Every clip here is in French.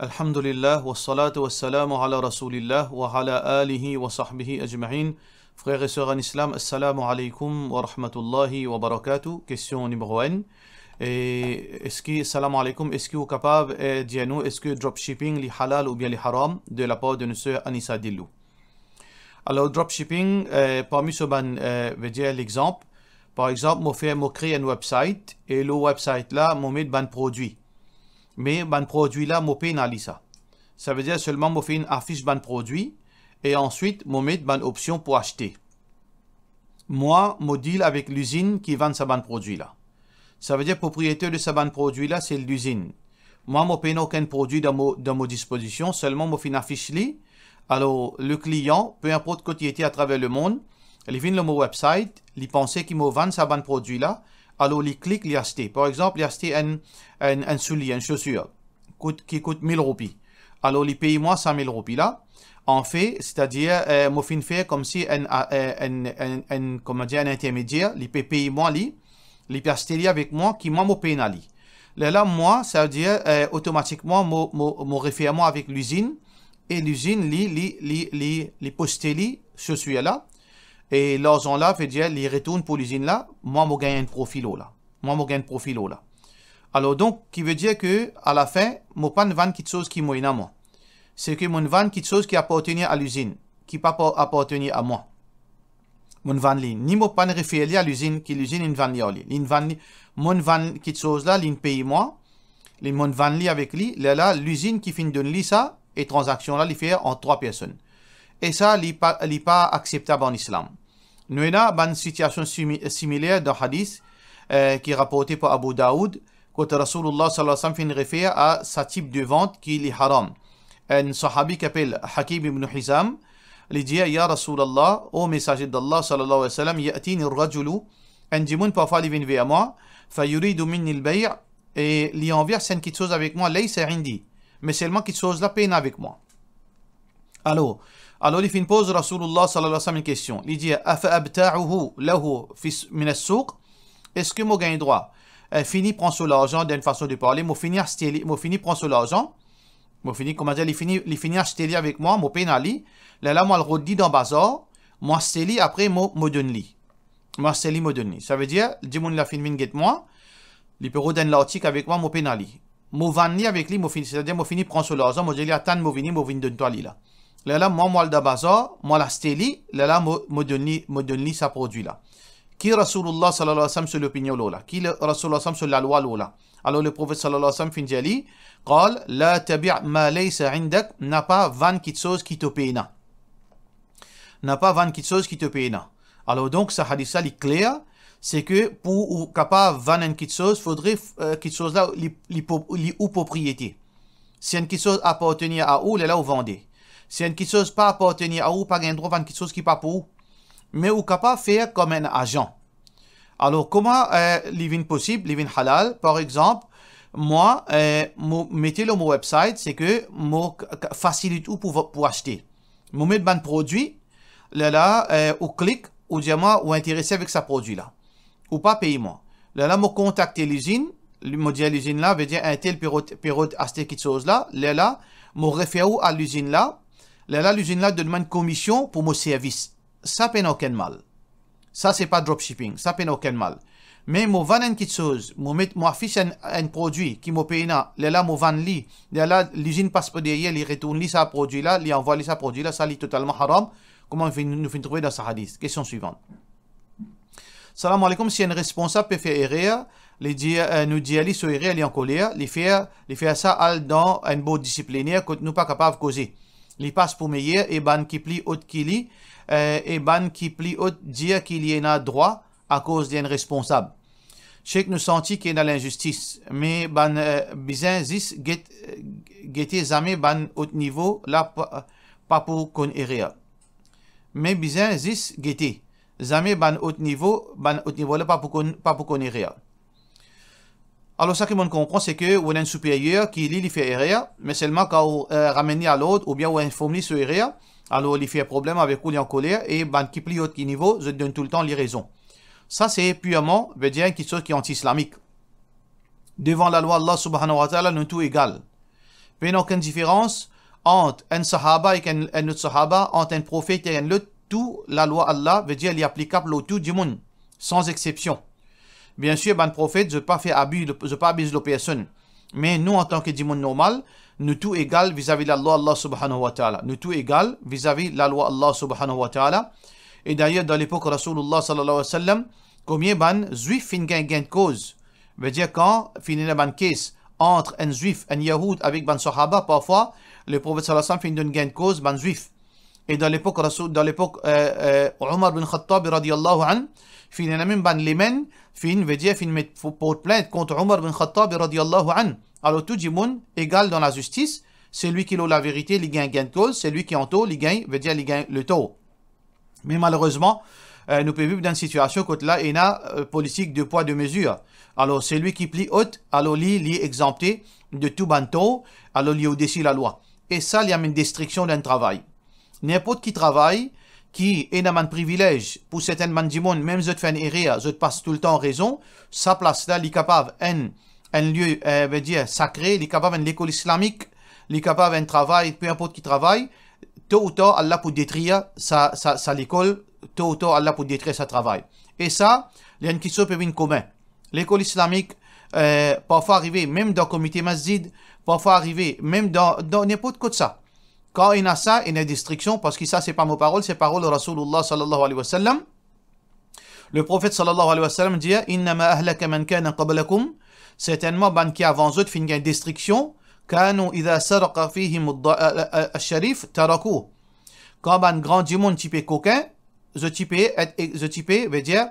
Alhamdulillah, wa salatu wa salamu ala rasulillah wa ala alihi wa sahbihi ajma'in. Frères et sœurs en islam, assalamu alaikum wa rahmatullahi wa barakatuh. Question numéro 1. Assalamu alaikum, est-ce que vous êtes capable de dire nous, est-ce que dropshipping est halal ou bien est haram de la part de notre sœur Anissa Dillou? Alors, dropshipping, parmi ce veut dire l'exemple. Par exemple, je crée un website et le website là, je mets un produit. Mais ban produit là, je pénalise ça. Ça veut dire seulement je fais une affiche ban produit et ensuite je mets ban option pour acheter. Moi, je deal avec l'usine qui vend ce ban produit là. Ça veut dire propriétaire de ce ban produit là, c'est l'usine. Moi, je ne paye aucun produit dans mon disposition, seulement je fais une affiche là. Alors, le client, peu importe quand il était à travers le monde, il vient sur mon website, il pensait qu'il me vend ce ban produit là. Alors, il clique, il achète. Par exemple, il achète un soulier, une chaussure qui coûte 1000 roupies. Alors, il paye moi 100 000 roupies là. En fait, c'est-à-dire, moi, je fais comme si un intermédiaire, il peut payer moi, il peut acheter avec moi, qui moi, me paye lui. Là, moi, ça veut dire, automatiquement, mon référement avec l'usine, et l'usine, les poste chaussure là. Et l'argent là, veut dire, il retourne pour l'usine là, moi, je gagne un profil là. Là. Alors, donc, qui veut dire que, à la fin, je ne pas vendre quelque chose qui m'est à moi. C'est que je vends quelque chose qui appartient à l'usine, qui ne peut pas appartenir à moi. Je vends ni je pas référé à l'usine, qui l'usine ne vend li. Je vends quelque chose là, il paye moi, je vends avec lui, là, l'usine qui finit de donner ça, et transaction là, il fait en 3 personnes. Et ça, il n'est pas acceptable en islam. Nous avons une situation similaire dans le hadith qui est rapporté par Abu Daoud, quand Rasulullah sallallahu alayhi wa sallam fait référence à ce type de vente qui est haram. Un sahabi qui s'appelle Hakim ibn Hizam, il dit Ya Rasulallah, ô messager d'Allah sallallahu alayhi wa sallam, ya'tini ar-rajulu, un dimoun parfois il vient vers moi, fa yuridu minni al-bay' et il envie quelque chose avec moi, laysa indi, mais seulement quelque chose là peine avec moi. Alors, il fait une pause, Rasulullah sallallahu alayhi wa sallam, une question. Il dit, Afa'abta'uhu lahu min as-souq, est-ce que moi gagne droit? Fini prend sur l'argent d'une façon de parler, moi fini prend sur l'argent, moi fini, comment dire, il finit acheter avec moi, moi pénali, là, moi le redis dans le bazar, moi acheter après, moi donne li. Moi acheter moi donne li. Ça veut dire, le dimanche la fin get moi, il peut redonner l'article avec moi, moi pénali. Moi vendre avec lui, c'est-à-dire, moi fini prend sur l'argent, moi dis, attends, moi vini donne toi li là. Là, moi, le bazar, moi, la steli, là, moi, donne sa produit là. Qui Rasulullah sallallahu alayhi wa sallam sur l'opinion là? Qui Rasulullah sallallahu alayhi wa sallam sur la loi là? Alors, le prophète sallallahu alayhi wa sallam finit dit, قال لا تبع ما ليس عندك, n'a pas vendre quelque chose qui te paye na. N'a pas vendre quelque chose qui te paye na. Alors, donc, ce hadith là, il est clair, c'est que pour capable vendre quelque chose, il faudrait quelque chose là, ou propriété. Si une quelque chose appartenir à où, là, vous vendez. Si une quelque chose pas appartenir à vous, pas un droit à quelque chose qui pas pour vous. Mais vous capable de faire comme un agent. Alors, comment l'ivin possible, l'ivin halal, par exemple, moi, mettez le mon website, c'est que moi facilite tout pour acheter. Moi mettre un produit, là, ou clique, ou dire moi, ou intéressé avec ce produit là. Ou pas payer moi. Là, moi contacter l'usine, me dire l'usine là, veut dire un tel période acheter quelque chose là, là, moi réfère à l'usine là. Là, l'usine là demande une commission pour mon service. Ça peine aucun mal. Ça, c'est pas dropshipping. Ça peine aucun mal. Mais moi vendre quelque chose, moi affiche un produit qui me paye là, moi vendre li. Là, l'usine passe par derrière, il retourne li sa produit là, il envoie li sa produit là, ça est totalement haram. Comment nous finissons trouver dans ce hadith? Question suivante. Salam alaikum, si un responsable peut faire erreur, nous dit ali sur erreur, il est en colère, il fait ça dans un beau disciplinaire que nous pas capable de causer. Il passe pour meilleur et ban qui plie haute qui lit et ban qui plie haute dire qu'il y en a droit à cause d'un responsable. Je sais que nous sentons qu'il y a l'injustice, mais ban bizin zis get jamais ban haut niveau là pas pour qu'on erreur. Mais bizin zis get jamais ban haut niveau là pas pour qu'on erreur. Alors, ça que l'on comprend, c'est que on a un supérieur qui il fait erreur, mais seulement quand on ramène à l'autre, ou bien on informe sur erreur, alors il fait un problème avec où il est en colère, et ben qui plie au niveau, je donne tout le temps les raisons. Ça, c'est purement, veut dire, quelque chose qui est anti-islamique. Devant la loi, Allah subhanahu wa ta'ala, nous tous égaux. Il n'y a aucune différence entre un sahaba et un autre sahaba, entre un prophète et un autre. Tout la loi Allah veut dire elle est applicable au tout du monde, sans exception. Bien sûr, ben prophète, je ne pas faire abus, je pas abuser de personne. Mais nous, en tant que du monde normal, nous tout égal vis-à-vis de la loi Allah subhanahu wa ta'ala. Nous tout égal vis-à-vis de la loi Allah subhanahu wa ta'ala. Et d'ailleurs, dans l'époque Rasulullah sallallahu alayhi wa sallam, combien ban juif fin gain de cause. Veut dire quand finit ban case entre un juif, un yahoud avec ban sahaba, parfois, le prophète sallallahu alayhi wa sallam fin gain de cause ban juif. Et dans l'époque Omar bin Khattab radiyallahu an, fin même ban limen, fin veut dire fin met pour plainte contre Omar bin Khattab radiyallahu an. Alors tout le monde égal dans la justice, c'est lui qui a la vérité, il gagne gain de cause, c'est lui qui en tort, il gagne, veut dire il gagne le tort. Mais malheureusement, nous pouvons vivre dans une situation où là, il y a une politique de poids de mesure. Alors c'est lui qui plie haute, alors lui est exempté de tout banto, alors il est au-dessus de la loi. Et ça, il y a une destruction d'un travail. N'importe qui travaille, qui est un privilège pour certains mandimons, même si je fais une erreur, je passe tout le temps en raison, sa place là, il est capable un lieu, veut dire sacré, il est capable d'une école islamique, il est capable d'un travail, peu importe qui travaille, tôt ou tard, Allah pour détruire sa l'école, tôt ou tard, Allah pour détruire sa travail. Et ça, il y a une question peut venir commun. L'école islamique, parfois arriver, même dans le comité masjid, parfois arriver, même dans n'importe quoi de ça. Quand il y a ça, il y a une destruction, parce que ça, c'est pas mes paroles, c'est paroles de Rasulullah sallallahu alayhi wa sallam. Le prophète sallallahu alayhi wa sallam dit, innama ahlaka man kana qablakum, certainement, ban qui avant eux, fin une destruction, kanu idha saraqa fihim al-sharif taraku. Quand ban grand du monde type coquin, je type veut dire,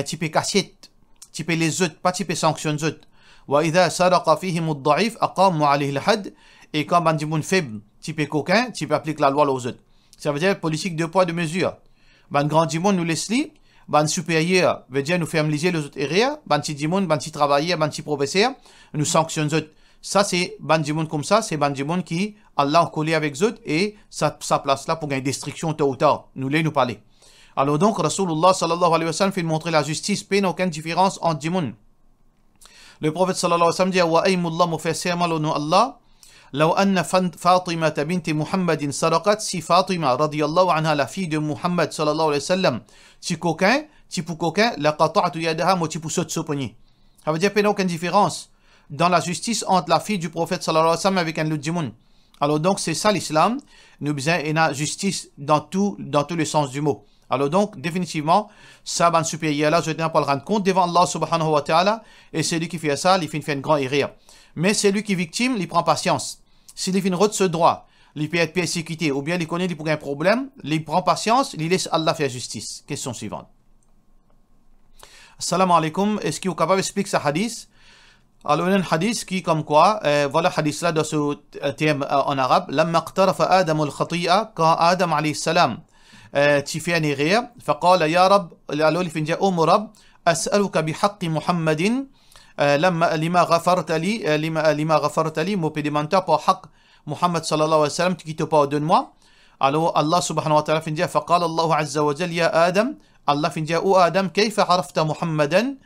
type cassette, type les autres, pas type sanction autres. Wa idha saraqa fihim al-da'if aqamu alayhi al-had, et quand ban du monde faible, type coquin, type applique la loi aux autres. Ça veut dire politique de poids de mesure. Ban grand du monde nous laisse li, ban supérieur veut dire nous fermeliser les autres erreurs, ban petit du monde, ban petit travailleur, ban petit professeur, nous sanctionne autres. Ça c'est ban du monde comme ça, c'est ban du monde qui Allah a collé avec eux et sa place là pour gagner destruction tôt ou tard. Nous les nous parler. Alors donc Rasulullah sallallahu alayhi wa sallam fait montrer la justice, pas aucune différence entre du monde. Le prophète sallallahu alayhi wa sallam dit wa aymullah mufassirma lonu Allah. لو أن فاطمة بنت محمد سرقت si Fatima radiyallahu anha la fille de Muhammad sallallahu alayhi wa sallam si coquin la qata'tu yadaha mo ti poussot so poignet. Ça veut dire qu'il n'y a aucune différence dans la justice entre la fille du prophète sallallahu alayhi wa sallam avec un autre du monde. Alors donc c'est ça l'islam, nous besoin une justice dans tous les sens du mot. Alors donc définitivement ça ban supérieur là je tiens pas le rendre compte devant Allah subhanahu wa ta'ala et c'est lui qui fait ça, il fait une grande erreur. Mais c'est lui qui est victime, il prend patience. S'il est de ce droit, il peut être persécuté, ou bien il connaît qu'il peut avoir un problème, il prend patience, il laisse Allah faire justice. Question suivante. Assalamu alaikum, est-ce qu'il est capable d'expliquer ce hadith? Alors, il y a un hadith qui, comme quoi, voilà le hadith là dans ce thème en arabe. Lamma qtarafa Adam al-khati'a, quand Adam alayhi salam, tu fais une erreur, فقال يا رب, alors il finit, oh mon Rab, أسألك بحق محمد لما غفرت لي مو pédimenta pour حق محمد صلى الله عليه وسلم qui te pardonne-moi. Alors Allah subhanahu wa ta'ala finit فقال الله عز وجل يا آدم Allah finit او آدم كيف عرفت محمدا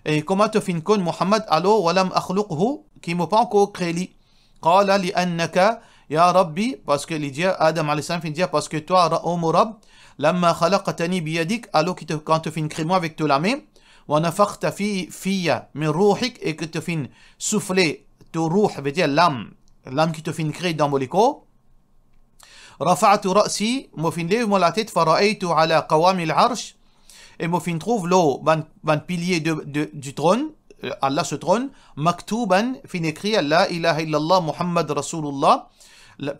et comment tu fin connais Muhammad alors ولم أخلقه qui m'a pas encore créé قال لأنك يا ربي parce que il dit Adam alayhi salam finit parce que toi ô mon Rabb لما خلقتني بيدك alors quand tu fin créer moi avec ta main ونفخت فيا من روحك et que tu fin souffler ton روح veut dire l'âme qui te fin créer dans mon corps رفعت رأسي مو fin lève moi la tête فرأيت على قوام العرش et moi fin trouve l'eau ban pilier du trône Allah ce trône مكتوبا fin écrit la ilaha illallah Muhammad Rasulullah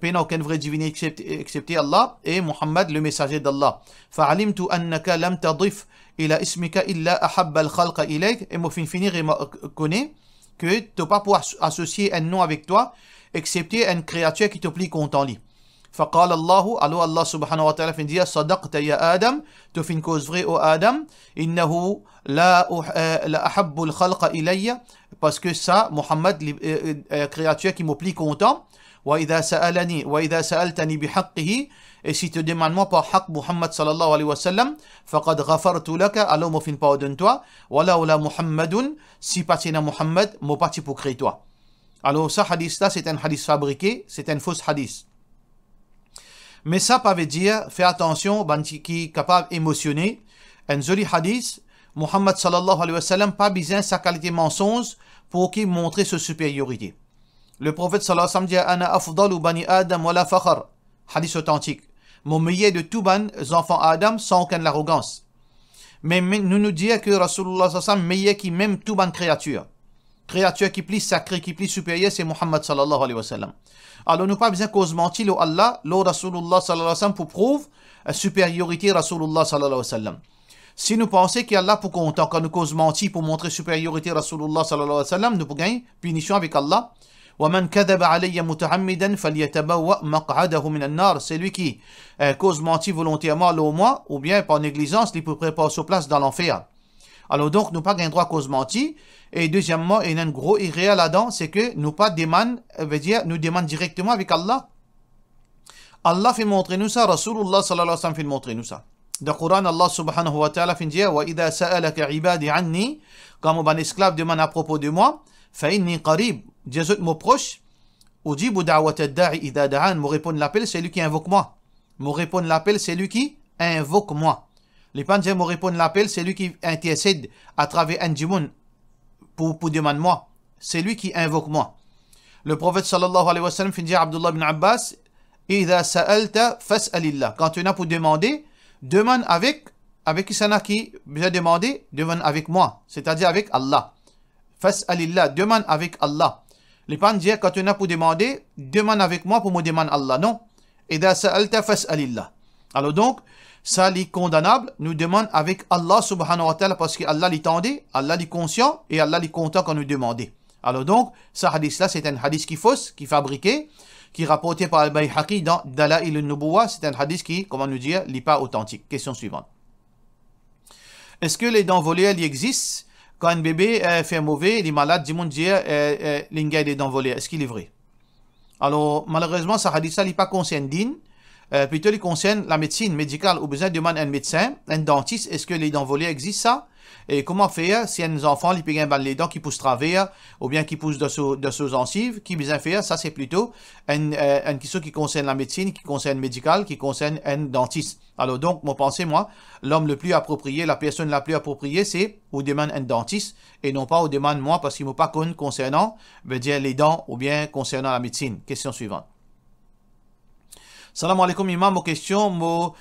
pénal aucun vrai divinité excepté Allah et Muhammad le messager d'Allah فعلمت أنك لم تضف إلى اسمك إلا أحب الخلق إليك et moi finir et connaît que tu n'as pas pour associer un nom avec toi excepté une créature qui te plie content lui فقال الله alors Allah subhanahu wa ta'ala fin dire صدقت يا آدم tu fin cause vrai au Adam إنه لا أحب الخلق إلي parce que ça Muhammad créature qui me plie content وإذا سألتني بحقه et si tu demandes moi par haq Muhammad sallallahu alayhi wa sallam فقد غفرت لك alors moi fin pardonne toi ولولا محمد si pas c'est Muhammad moi pas pour créer toi. Alors, ça hadith là, c'est un hadith fabriqué, c'est un faux hadith. Mais ça, pas veut dire, fais attention, qui est capable d'émotionner. Un joli hadith, Muhammad sallallahu alayhi wa sallam, pas besoin de sa qualité mensonge pour qu'il montre sa supériorité. Le prophète sallallahu alayhi wa sallam dit, Ana afdalu bani Adam wa la fakhar. Hadith authentique. Mon meilleur de tous les enfants Adam sans aucune arrogance. Mais nous disons que Rasulullah sallallahu alayhi wa sallam, meilleur qui même tout les créatures. Créature qui plus sacrée, qui plus supérieure, c'est Muhammad sallallahu alayhi wa sallam. Alors, nous pas besoin cause mentir, le Allah, le Rasulullah sallallahu alayhi wa sallam, pour prouver la supériorité Rasulullah sallallahu alayhi wa sallam. Si nous pensons qu'Allah pour content, quand nous cause mentir pour montrer supériorité Rasulullah sallallahu alayhi wa sallam, nous pouvons gagner punition avec Allah. وَمَنْ كَذَبَ عَلَيَّ مُتَعَمِّدًا فَلْيَتَبَوَّأْ مَقْعَدَهُ مِنَ النَّارِ. C'est lui qui cause mentir volontairement au moi, ou bien par négligence, il peut préparer sa place dans l'enfer. Alors donc, nous pas gain droit cause mentir. Et deuxièmement, il y a un gros irréel là-dedans, c'est que nous pas demandons, veut dire, nous demandons directement avec Allah. Allah fait montrer nous ça, Rasulullah sallallahu alayhi wa sallam fait montrer nous ça. Dans le Coran, Allah subhanahu wa ta'ala fait dire, wa idha sa'alaka ibadi anni, quand mon esclave demande à propos de moi, fa inni qarib, Jésus me proche, ujibu da'wat ad-da'i idha da'an, me répondre l'appel, c'est lui qui invoque moi. Me répondre l'appel, c'est lui qui invoque moi. Les gens me répondre l'appel, c'est lui qui intercède à travers un djimoun pour demander moi. C'est lui qui invoque moi. Le prophète sallallahu alayhi wa sallam fait dire à Abdullah ibn Abbas, idha sa'alta fas'alillah. Quand tu n'as pour demander, demande avec qui ça n'a qui besoin demander, demande avec moi, c'est-à-dire avec Allah. Fas'alillah, demande avec Allah. Les gens disent quand tu n'as pour demander, demande avec moi pour me demander Allah. Non. Idha sa'alta fas'alillah. Alors donc, ça est condamnable, nous demande avec Allah subhanahu wa ta'ala parce qu'Allah l'étendait, Allah est conscient et Allah est content quand nous demandons. Alors donc, ce hadith-là, c'est un hadith qui est fausse, qui est fabriqué, qui est rapporté par Al-Bayhaqi dans Dala'il al-Nubuwa. C'est un hadith qui, comment nous dire, n'est pas authentique. Question suivante. Est-ce que les dents volées, elles existent? Quand un bébé fait mauvais, il est malade, du monde dit, l'ingay des dents volées, est-ce qu'il est vrai? Alors, malheureusement, ce hadith-là n'est pas concerne din. Plutôt, il concerne la médecine médicale. Ou besoin de demander un médecin, un dentiste, est-ce que les dents volées existent ça? Et comment faire si un enfant il peut les dents qui poussent travers ou bien qui poussent de ses gencives, qui besoin faire? Ça, c'est plutôt une question qui concerne la médecine, qui concerne médicale, qui concerne un dentiste. Alors donc, moi pensez, moi, l'homme le plus approprié, la personne la plus appropriée, c'est ou demande un dentiste et non pas ou demande moi parce qu'il ne m'a pas connu concernant, veut dire les dents ou bien concernant la médecine. Question suivante. Salam alaikum imam, ma question, moi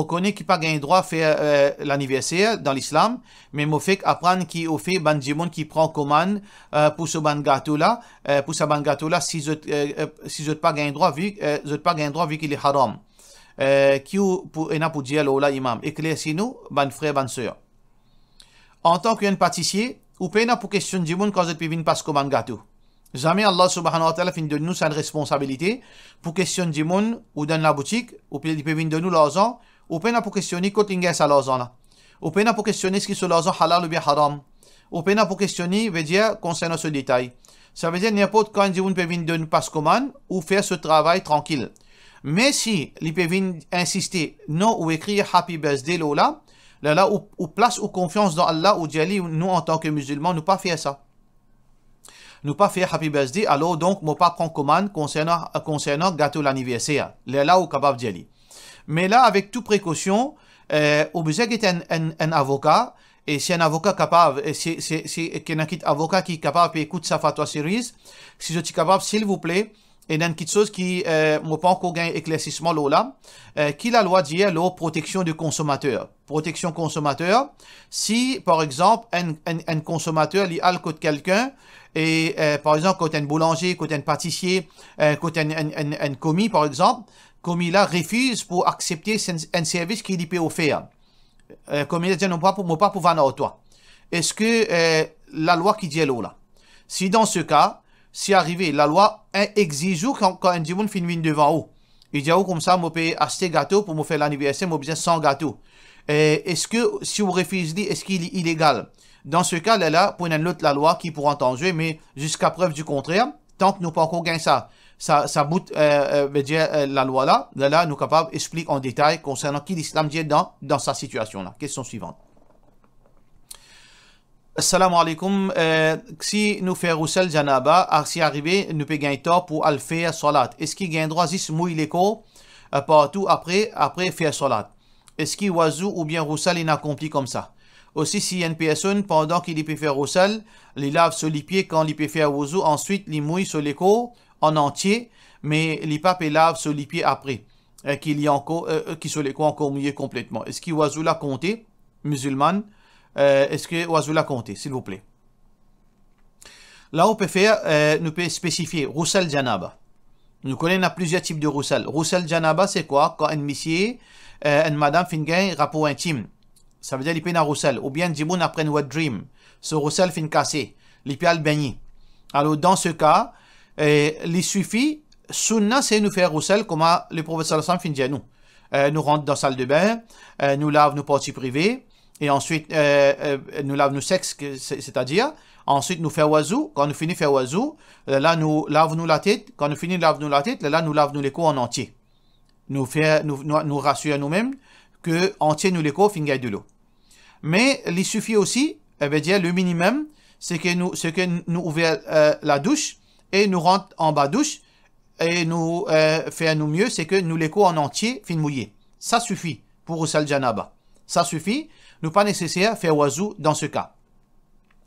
connais qui pas gain droit faire l'anniversaire dans l'islam, mais moi fait apprendre qui au fait ban djimon qui prend commande pour ce ban gâteau là, si je pas gain droit vu qu'il est haram. Qui pour dire là imam, éclaircez-nous ban frère ban sœur. En tant qu'un pâtissier, ou peine pour question djimon quand je peux venir parce que ban gâteau. Jamais Allah subhanahu wa ta'ala fin de nous une responsabilité pour questionner du monde ou dans la boutique, ou peut venir de nous l'argent, ou peine pour questionner quand il y a ça l'argent là. Ou peine pour questionner ce qui est l'argent halal ou bien haram. Ou peine pour questionner, veut dire, concernant ce détail. Ça veut dire n'importe quand du monde peut venir de nous passe commande ou faire ce travail tranquille. Mais si il peut venir insister, non, ou écrire happy birthday là, ou place ou confiance dans Allah, ou dire, nous en tant que musulmans, nous pas faire ça. Nous pas faire happy birthday, alors donc, moi pas prendre commande concernant gâteau l'anniversaire. Là où capable d'y aller. Mais là, avec toute précaution, au besoin d'être un avocat, et si un avocat capable, c'est un avocat qui est capable d'écouter sa fatwa sérieuse, si je suis capable, s'il vous plaît, et dans quelque chose qui, moi pas encore gain éclaircissement là, qui la loi dit, protection du consommateur. Protection consommateur, si, par exemple, un consommateur, il a le code quelqu'un, et par exemple, quand un boulanger, quand un pâtissier, quand un commis, par exemple, commis là refuse pour accepter un service qu'il peut offrir. Commis là dit non pas pour vendre à toi. Est-ce que la loi qui dit là? Si dans ce cas, si arrivé, la loi exige quand un dimanche finit devant vous, il dit comme ça, moi peux acheter gâteau pour me faire l'anniversaire, moi besoin 100 gâteaux. Est-ce que si vous refusez, est-ce qu'il est illégal? Dans ce cas-là, pour une autre la loi qui pourra entendre, mais jusqu'à preuve du contraire, tant que nous pas encore gagné ça bout, veut dire la loi là, nous sommes capables d'expliquer en détail concernant qui l'islam dit dans sa situation là. Question suivante. Assalamu alaikum. Si nous faisons roussel janaba, si arrivé, nous pouvons gagner temps pour aller faire salat. Est-ce qu'il gagne droit si mouille les corps partout après faire salat? Est-ce qu'il oiseau ou bien roussel inaccompli comme ça? Aussi, si y a une personne, pendant qu'il peut faire roussel, il lave sur les pieds quand il peut faire oiseau, ensuite il mouille sur les corps en entier, mais il pape et lave sur les pieds après, qu'il y a encore, qui sur les corps encore mouillé complètement. Est-ce qu'il oiseau l'a compté, musulmane? Est-ce que oiseau l'a compté, s'il vous plaît? Là, on peut faire, nous peut spécifier roussel janaba. Nous connaissons plusieurs types de roussel. Roussel janaba, c'est quoi? Quand un monsieur, une madame fait un rapport intime. Ça veut dire qu'il peut un roussel. Ou bien, Djiboun après un wet dream. Ce roussel fait cassé. Il peut le baigner. Alors, dans ce cas, il suffit, sunna, c'est nous faire roussel, comme le prophète sallallahu alayhi wa sallam fait nous rentre dans la salle de bain, nous lave nos parties privées, et ensuite, nous lave nos sexes, c'est-à-dire, ensuite, nous faisons oiseau. Quand nous finissons de faire oiseau, là, nous lavons la tête. Quand nous finissons de laver la tête, là, nous lavons les corps en entier. Nous rassurons nous-mêmes que entier nous les corps finissent de l'eau. Mais il suffit aussi, veut dire le minimum, c'est que nous ouvrons la douche et nous rentrons en bas douche et nous faisons mieux, c'est que nous les corps en entier finissent mouillés. Ça suffit pour roussel janaba. Ça suffit. Nous pas nécessaire de faire oiseau dans ce cas.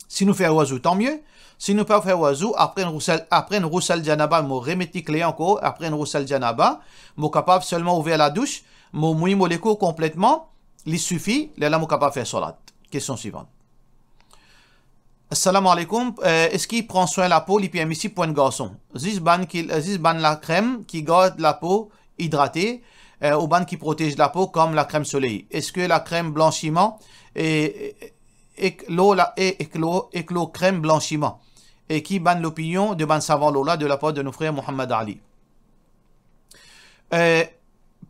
Si nous faisons oiseau, tant mieux. Si nous ne pouvons pas faire oiseau, après un roussel janaba, nous remettons clé encore, après un roussel janaba, nous capable seulement ouvrir la douche, nous mouillons les cours complètement, il suffit, là, nous capable faire salat. Question suivante. Assalamu alaikum. Est-ce qu'il prend soin de la peau, l'hypermissible pour un garçon? Zizban la crème qui garde la peau hydratée, ou ban qui protège la peau comme la crème soleil. Est-ce que la crème blanchiment éclos crème blanchiment? Et qui ban l'opinion de ban savant Lola de la part de nos frères Muhammad Ali?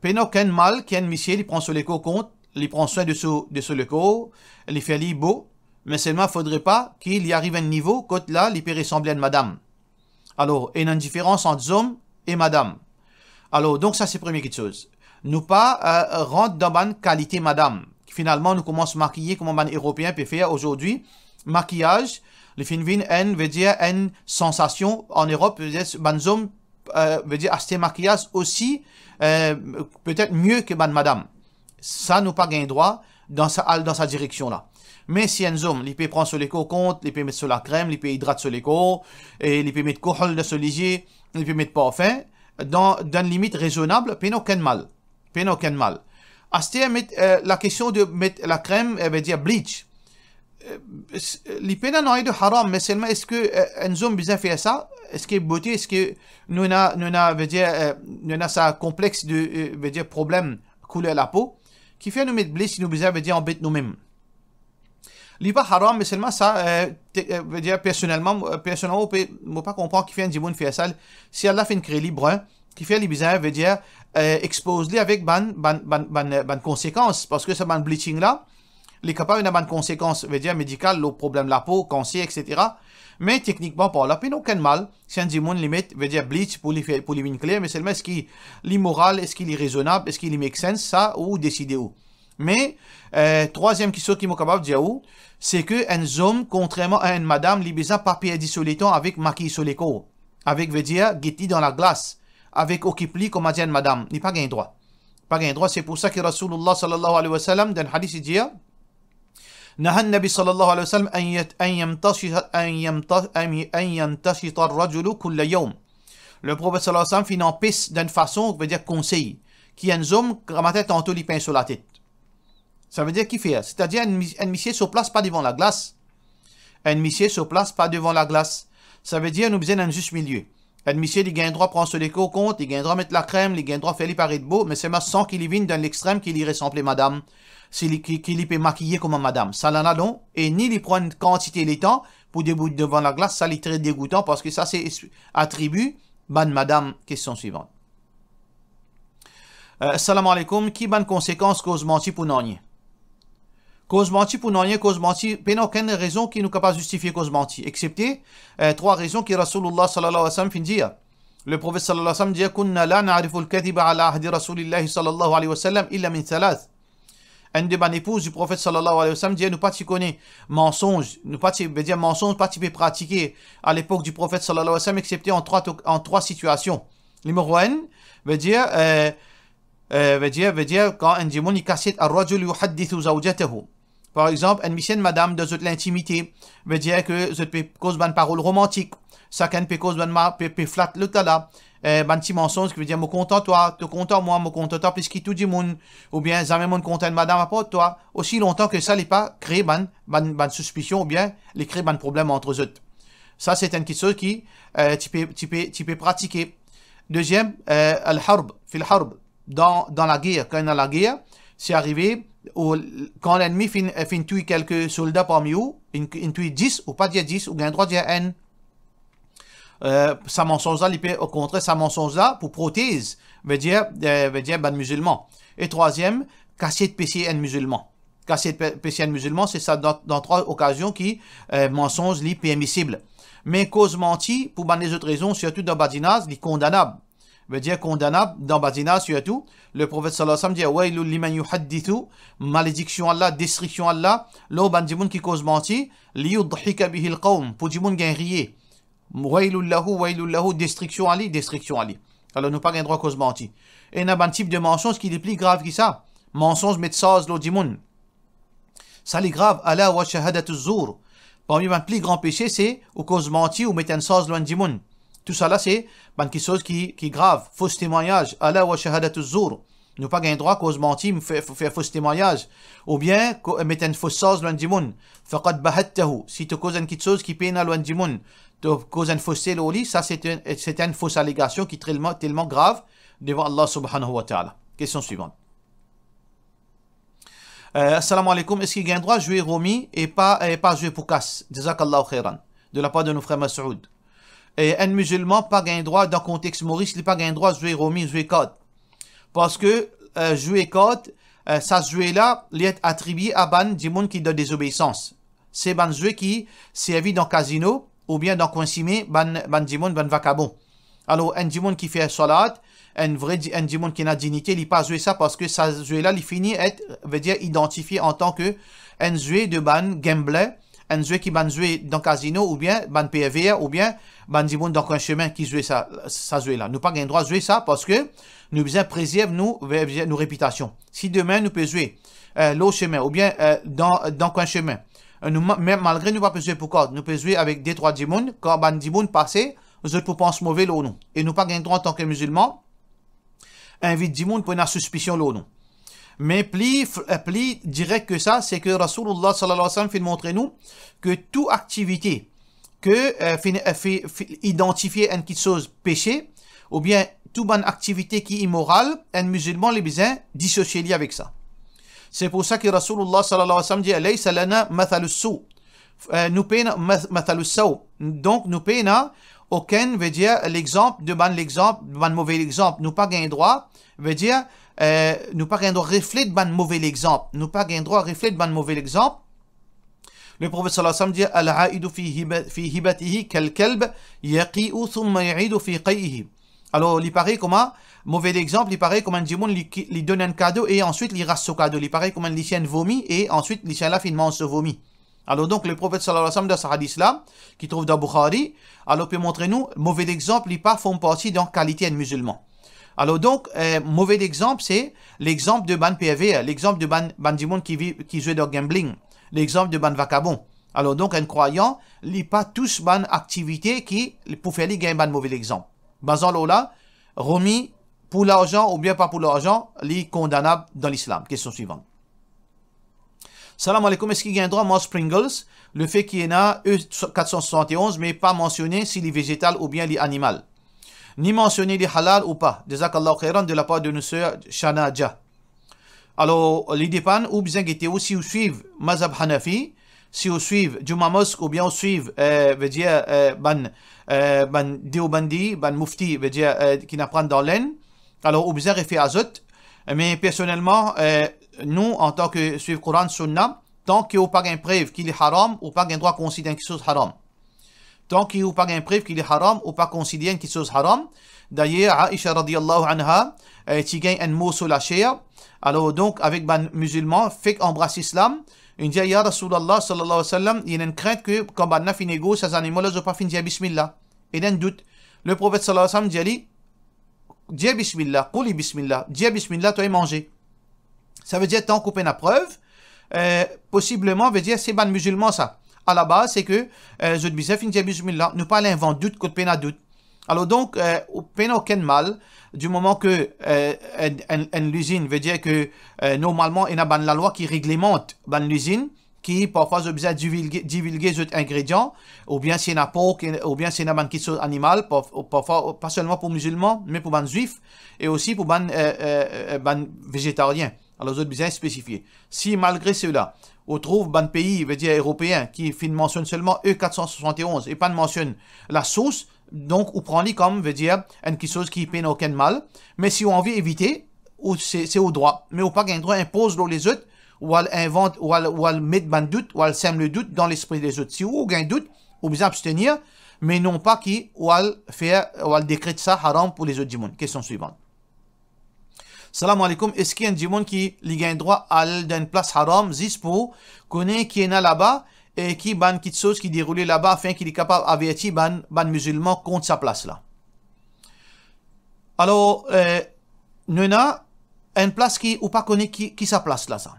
Pénoken mal, qui est un monsieur, il prend sur les compte, il prend soin de ce le corps, il fait li beau, mais seulement il ne faudrait pas qu'il y arrive à un niveau, quand là, il peut ressembler à une madame. Alors, il y a une différence entre homme et madame. Alors, donc ça c'est la première chose. Nous pas rentrer dans la qualité madame. Finalement, nous commençons à maquiller comme un européen peut faire aujourd'hui. Maquillage, le fin veut dire une sensation en Europe, veut dire banzom veut dire acheter maquillage aussi peut-être mieux que ban madame. Ça nous pas gain droit dans sa direction là. Mais si un homme, il peut prendre sur les corps compte, il peut mettre sur la crème, il peut hydrater sur les corps, et il peut mettre cohol sur les yeux, il peut mettre parfum dans une limite raisonnable, puis aucun mal. La question de mettre la crème, elle veut dire bleach. Les peines n'ont de haram, mais seulement est-ce que un homme besoin faire ça? Est-ce que beauté, est-ce que nous avons ça complexe de veut dire problème couleur la peau qui fait nous mettre bleach si nous besoin veut dire embête nous-mêmes. Il n'est pas haram, mais seulement ça veut dire personnellement, on peut pas comprendre qui fait un djimoun faire ça. Si Allah fait une crélie brun, qui fait les bizarres veut dire expose-les avec ban conséquences, parce que ce ban bleaching là, les capables de ban conséquences veut dire médical, le problème de la peau, cancer, etc. Mais techniquement par là, il n'y a aucun mal. Si un djimoun limite veut dire bleach pour les mines claires, mais seulement est-ce qu'il est moral, est-ce qu'il est raisonnable, est-ce qu'il est make sense, ça, ou décider où. Mais, troisième question qui m'a capable de dire où, c'est que un homme, contrairement à une madame, il besoin pas perdre sur les temps avec maquillage sur les corps. Avec, veut dire, guetti dans la glace. Avec occupli, comme a dit une madame. Il n'y a pas gain droit. Pas gain droit. C'est pour ça que Rasulullah sallallahu alayhi wa sallam, dans le hadith, il dit, نهى النبي صلى الله عليه وسلم أن يمتشط الرجل كل يوم. Le prophète sallallahu alayhi wa sallam fait une piste d'une façon, veut dire conseil, qui est un homme qui ramasse tantôt les pains sur la tête. Ça veut dire qu'il fait, c'est-à-dire un monsieur se place pas devant la glace. Un monsieur se place pas devant la glace. Ça veut dire nous besoin d'un juste milieu. Un monsieur il gagne droit prendre sur les compte, il gagne droit mettre la crème, il gagne droit faire les paraître beau, mais c'est sans qu'il y vienne dans l'extrême qu'il y ressemble madame, qu'il peut maquiller comme madame. Ça l'en a donc, et ni il prend une quantité de temps pour debout devant la glace, ça est très dégoûtant parce que ça c'est attribut ban madame. Question suivante. Assalamu alaikum, qui ban conséquence cause menti pour non? Cause menti pour non, cause menti, il n'y a aucune raison qui nous capable de justifier cause menti, excepté trois raisons que Rasulullah sallallahu alayhi wa sallam fin dire. Le prophète sallallahu alayhi wa sallam dit Kunna la na'rifu al-kadhiba ala ahdi Rasulillahi sallallahu alayhi wa sallam illa min thalath. une de ban épouse du prophète sallallahu alayhi wa sallam dit nous pas tu connais mensonge, nous pas tu veut dire mensonge pas tu peux pratiquer à l'époque du prophète sallallahu alayhi wa sallam excepté en trois situations. Numéro 1 veut dire quand un démon il casse ar-rajul yuhaddithu zawjatahu. Par exemple, une mission madame de l'intimité veut dire que je peux cause ban parole romantique, ça can peut cause ban peut flat le tala. Ban petit mensonge qui veut dire me content toi, te content moi, me content toi plus qui tout du monde, ou bien jamais mon content madame apporte toi, aussi longtemps que ça n'est pas créé ban suspicion ou bien les créer ban problème entre eux. Ça c'est une chose qui tu peux pratiquer. Deuxième, al-harb, fil harb, dans la guerre, quand il y a la guerre, c'est arrivé quand l'ennemi fin tuer quelques soldats parmi eux, il tue 10 ou pas dire 10 ou bien droit dire N. Sa mensonge là, au contraire, sa mensonge là, pour prothèse, veut dire ban musulman. Et troisième, casser de PC un musulman. Casser de PC un musulman, c'est ça dans trois occasions qui mensonge li permissible. Mais cause menti, pour ban les autres raisons, surtout dans badinaz, li condamnable. Veut dire condamnable dans badinaz surtout. Le prophète sallallahu alayhi wa sallam dit wailul liman yuhaddithu, malédiction Allah, destruction Allah, lo ban dimoun qui cause menti, li yudhika bihi al-qawm, pour dimoun gain rier. Wailul lahu, destruction Ali. Alors, nous pas gain droit cause menti. Et il y a un type de mensonge qui est plus grave que ça. Mensonge met saz lo dimoun. Ça est grave. Ala wa shahadatu zour. Parmi les plus grands péchés, c'est ou cause menti ou mettre un saz loin dimoun. Tout ça là, c'est quelque chose qui est grave. Faux témoignage. Ala wa shahadatu zour. Nous pas gain droit cause menti, faire faux témoignage. Ou bien, mettre un faux saz loin dimoun. Faqad bahattahu. Si tu causes une chose qui peine loin dimoun. De cause une fausse lit, ça c'est une fausse allégation qui est tellement grave devant Allah subhanahu wa ta'ala. Question suivante. Assalamu alaikum. Est-ce qu'il y a un droit de jouer Romi et pas jouer pour casse? Jazakallahu khairan. De la part de nos frères Masoud. Et un musulman pas un droit dans le contexte maurice, il n'a pas un droit de jouer Romi, jouer code. Parce que jouer code, ça se jouer là, il est attribué à ban du monde qui donne désobéissance. C'est ban jouer qui servi dans casino ou bien dans coincimé ban dimoun ban vacabon. Alors un dimoun qui fait salat, un dimoun qui n'a dignité, il pas jouer ça parce que ça jouer là il finit être veut dire identifié en tant que un joueur de ban gambler, un joueur qui ban jouer dans casino ou bien ban PVR ou bien ban dimoun dans un chemin qui joue ça jouer là. Nous pas gain droit de jouer ça parce que nous besoin préserver nos réputations. Si demain nous peut jouer l'autre chemin ou bien dans un chemin, même malgré nous pas jouer pour code, nous pouvons jouer avec des trois dimoun, quand ban dimoun passé, nous autres pour penser mauvais l'eau nous. Et nous pas gain droit en tant que musulmans, invite dimoun pour une suspicion l'eau nous. Mais plus direct que ça, c'est que Rasulullah sallallahu alayhi wa sallam fait montrer nous que toute activité que fait identifier une petite chose péché, ou bien toute bonne activité qui est immorale, un musulman les besoin dissocier avec ça. C'est pour ça que Rasulullah sallallahu alayhi wa sallam dit Laysa lana mathalus sou. Nous payons mathalus sou. Donc nous payons aucun veut dire l'exemple de ban mauvais exemple. Nous pas gain droit veut dire nous pas gain droit reflet de ban mauvais exemple. Nous pas gain droit reflet de ban mauvais exemple. Le prophète sallallahu alayhi wa sallam dit al-a'idu fi hibatihi kal kalb yaqi'u thumma ya'idu fi qay'ihi. Alors il paraît comment mauvais exemple, il paraît comme un djimoun lui donne un cadeau et ensuite il rase ce cadeau. Il paraît comme un lycéen vomit et ensuite lycéen là finalement se vomit. Alors donc le prophète sallallahu alayhi wa sallam dans ce hadith là qui trouve dans Bukhari, alors peut montrer nous mauvais exemple, il pas font partie dans qualité de musulman. Alors donc mauvais exemple c'est l'exemple de ban PV, l'exemple de ban djimoun qui joue dans gambling, l'exemple de ban vacabon. Alors donc un croyant, il pas tous ban activité qui pour faire les gains ban mauvais exemple. Bazan là, remis pour l'argent ou bien pas pour l'argent, les condamnables dans l'islam. Question suivante. Salam alaikum, est-ce qu'il y a un droit à manger Pringles? Le fait qu'il y en a E471, mais pas mentionné si les végétales ou bien les animales. Ni mentionné les halal ou pas. Jazakallahu khairan de la part de nos sœurs Shana Jah. Alors, les dépend ou bien guetter aussi ou suivre Mazhab Hanafi, si vous suivez Juma Mosque ou bien vous suivez veut dire ban Deobandi, ban Mufti veut dire qui n'apprend dans l'aine. Alors, ou bien fait azot. Mais personnellement, nous, en tant que suivre Coran Sunna, tant qu'il n'y a pas de preuve qu'il est haram, ou pas de droit à considérer quelque chose haram. Tant qu'il n'y a pas de preuve qu'il est haram, ou pas considérer quelque chose haram. D'ailleurs, Aisha radiyallahu anha, qui gagne un mot sur la chair, Alors donc, avec ban musulman, fait embrasse l'islam, il dit, ya Rasulallah, sallallahu alayhi wa sallam, il y a une crainte que quand ban fi négocie, ces animaux-là, je pas fin dire bismillah. Il y a un doute. Le prophète sallallahu alayhi wa sallam dit, dis bismillah, qouli bismillah, dis bismillah, toi et manger. Ça veut dire, tant qu'on la preuve, possiblement, veut dire, c'est ban musulman ça. À la base, c'est que, je dis, fin dire bismillah, nous pas l'invente doute, qu'on peine à doute. Alors donc, peine aucun mal, du moment que l'usine veut dire que normalement, il y a la loi qui réglemente l'usine, qui parfois a besoin de divulguer les ingrédients, ou bien c'est un porc, ou bien c'est un quelque chose animal, parfois pas seulement pour musulmans, mais pour les juifs, et aussi pour les végétariens. Alors, vous avez besoin de spécifier. Si malgré cela, on trouve un pays, veut dire européen, qui mentionne seulement E471 et pas mentionne la sauce, donc on prend les comme, veut dire, quelque chose qui peine aucun mal. Mais si on a envie d'éviter, c'est au droit. Mais on pas qu'un droit impose les autres, ou elle invente, ou elle met un doute, ou elle sème le doute dans l'esprit des autres. Si on a un doute, on besoin abstenir, mais non pas qui, ou elle décrète ça haram pour les autres du monde. Question suivante. Salam alaikum. Est-ce qu'il y a un djimoun qui a un droit à aller dans une place haram, juste pour connaître qui est là-bas et qui ban quelque chose qui déroule là-bas afin qu'il est capable d'avertir ban musulman contre sa place là. Alors, nous avons une place qui ou pas connaît qui sa place là ça.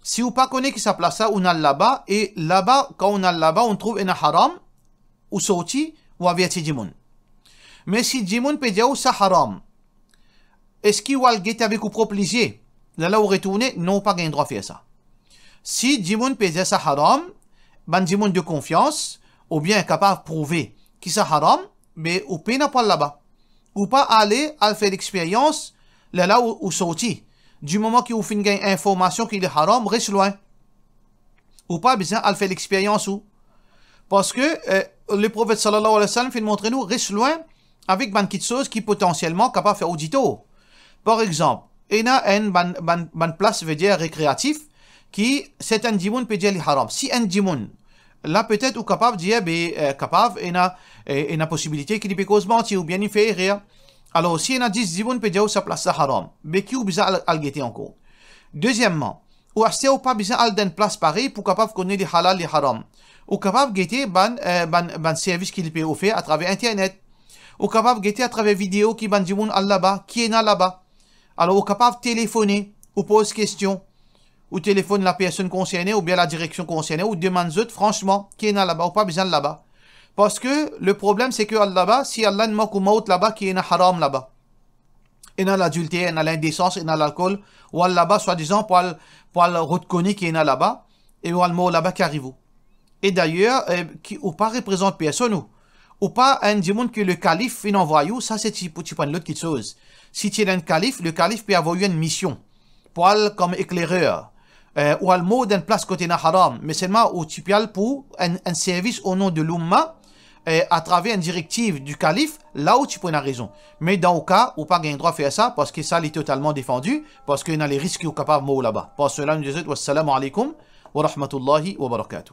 Si ou pas connaît qui sa place là, on a là-bas et là-bas quand on a là-bas on trouve un haram ou sorti ou avertir djimoun. Mais si djimoun peut dire ça haram, est-ce qu'il va le guetter avec au propre lisier? Là où retourner, non pas gain droit faire ça. Si djimoun peut dire ça haram, ban djimoun de confiance, ou bien capable de prouver que ça haram, mais ou peut pas là-bas. Ou pas aller à faire l'expérience là où sorti. Du moment qu'il fait une information qu'il est haram, reste loin. Ou pas besoin de faire l'expérience ou. Parce que le prophète sallallahu alayhi wa sallam fait montrer nous, reste loin avec ban quelque chose qui potentiellement capable de faire audito. Par exemple, il y a une place, veut dire récréatif, qui, c'est un djimoun peut dire haram. Si un djimoun, là peut-être, ou capable de dire, capable, il y a une possibilité qu'il peut cause mentir, ou bien il fait rire. Alors, si il y a 10 djimoun peut dire sa place haram, mais qui ou besoin à le guetter encore. Deuxièmement, ou est-ce ou pas besoin d'aller dans une place pareille pour capable connaître les halal, les haram. Ou capable de guetter ban service qu'il peut offrir à travers Internet. Ou capable de guetter à travers vidéo qui ban djimoun là-bas, qui est là-bas. Alors, on est capable de téléphoner, ou poser question, ou téléphone la personne concernée, ou bien la direction concernée, ou demande franchement, qui est là-bas, ou pas besoin de là-bas. Parce que le problème, c'est que là-bas, si Allah ne manque ou maut là-bas, qui est haram là-bas. Il y a l'adultère, il y a l'indécence, il y a l'alcool, ou là-bas, soi-disant, pour le reconnaître qui est là-bas, et ou le mot là-bas qui arrive. Et d'ailleurs, ou pas représente personne, ou pas un djimoun que le calife fait envoyer, ça c'est pour prendre l'autre chose. Si tu es un calife, le calife peut avoir une mission pour aller comme éclaireur ou al mot d'une place côté na haram, mais seulement où tu peux aller pour un service au nom de l'umma à travers une directive du calife, là où tu prends la raison. Mais dans le cas où pas gain droit de faire ça, parce que ça est totalement défendu, parce qu'il y a les risques qui sont capables de là-bas. Pour cela, nous disons, wassalamu alaikum wa rahmatullahi wa barakatuh.